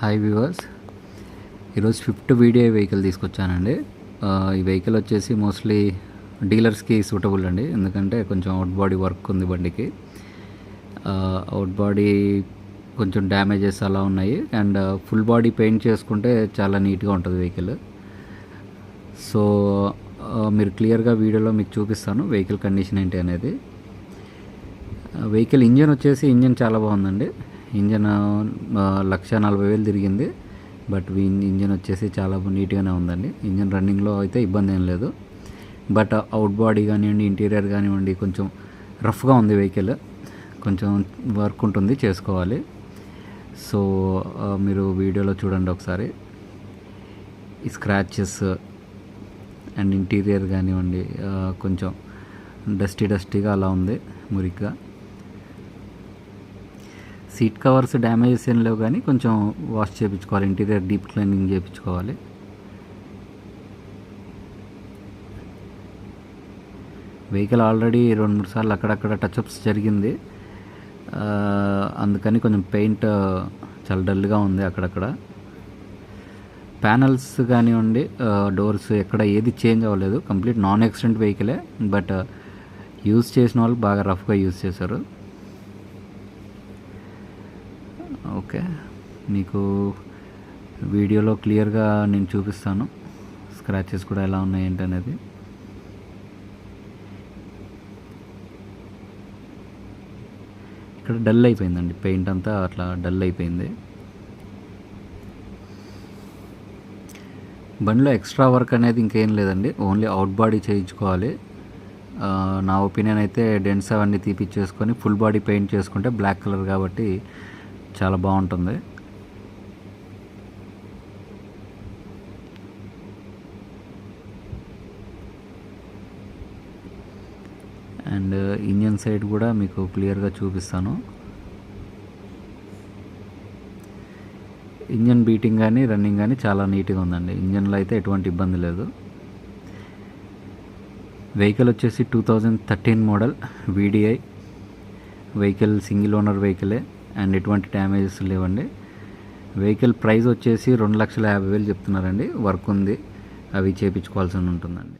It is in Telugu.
హాయ్ వ్యూవర్స్, ఈరోజు స్విఫ్ట్ వీడిఐ వెహికల్ తీసుకొచ్చానండి. ఈ వెహికల్ వచ్చేసి మోస్ట్లీ డీలర్స్కి సూటబుల్ అండి, ఎందుకంటే కొంచెం అవుట్ బాడీ వర్క్ ఉంది బండికి. అవుట్ బాడీ కొంచెం డ్యామేజెస్ అలా ఉన్నాయి, అండ్ ఫుల్ బాడీ పెయింట్ చేసుకుంటే చాలా నీట్గా ఉంటుంది వెహికల్. సో మీరు క్లియర్గా వీడియోలో మీకు చూపిస్తాను వెహికల్ కండిషన్ ఏంటి అనేది. వెహికల్ ఇంజన్ చాలా బాగుందండి. ఇంజన్ 1,40,000 తిరిగింది, బట్ ఇంజన్ వచ్చేసి చాలా నీట్గానే ఉందండి. ఇంజన్ రన్నింగ్లో అయితే ఇబ్బంది ఏం లేదు, బట్ అవుట్ బాడీ కానివ్వండి, ఇంటీరియర్ కానివ్వండి, కొంచెం రఫ్గా ఉంది వెహికల్. కొంచెం వర్క్ ఉంటుంది, చేసుకోవాలి. సో మీరు వీడియోలో చూడండి ఒకసారి. ఈ స్క్రాచెస్ అండ్ ఇంటీరియర్ కానివ్వండి, కొంచెం డస్టీగా అలా ఉంది, మురిగ్గా. సీట్ కవర్స్ డ్యామేజెస్ ఏం లేవు, కానీ కొంచెం వాష్ చేయించుకోవాలి, ఇంటీరియర్ డీప్ క్లీనింగ్ చేయించుకోవాలి. వెహికల్ ఆల్రెడీ 2-3 సార్లు అక్కడక్కడ టచ్అప్స్ జరిగింది, అందుకని కొంచెం పెయింట్ చాలా డల్గా ఉంది అక్కడక్కడ. ప్యానల్స్ కానివ్వండి, డోర్స్ ఎక్కడ ఏది చేంజ్ అవ్వలేదు, కంప్లీట్ నాన్ యాక్సిడెంట్ వెహికలే, బట్ యూజ్ చేసిన వాళ్ళు బాగా రఫ్గా యూజ్ చేశారు. ఓకే, మీకు వీడియోలో క్లియర్గా నేను చూపిస్తాను స్క్రాచెస్ కూడా ఎలా ఉన్నాయి ఏంటి అనేది. ఇక్కడ డల్ అయిపోయిందండి, పెయింట్ అంతా అట్లా డల్ అయిపోయింది. బండిలో ఎక్స్ట్రా వర్క్ అనేది ఇంకేం లేదండి, ఓన్లీ అవుట్ బాడీ చేయించుకోవాలి. నా ఒపీనియన్ అయితే డెంట్స్ అవన్నీ తీపిచ్చేసుకొని ఫుల్ బాడీ పెయింట్ చేసుకుంటే, బ్లాక్ కలర్ కాబట్టి చాలా బాగుంటుంది. అండ్ ఇంజన్ సైడ్ కూడా మీకు క్లియర్గా చూపిస్తాను. ఇంజన్ బీటింగ్ కానీ రన్నింగ్ కానీ చాలా నీట్గా ఉందండి. ఇంజన్లో అయితే ఎటువంటి ఇబ్బంది లేదు. వెహికల్ వచ్చేసి 2013 model VDI vehicle, single owner వెహికలే, అండ్ ఎటువంటి డ్యామేజెస్ లేవండి. వెహికల్ ప్రైస్ వచ్చేసి 2,50,000 చెప్తున్నారండి. వర్క్ ఉంది, అవి చేయించుకోవాల్సి ఉంటుందండి.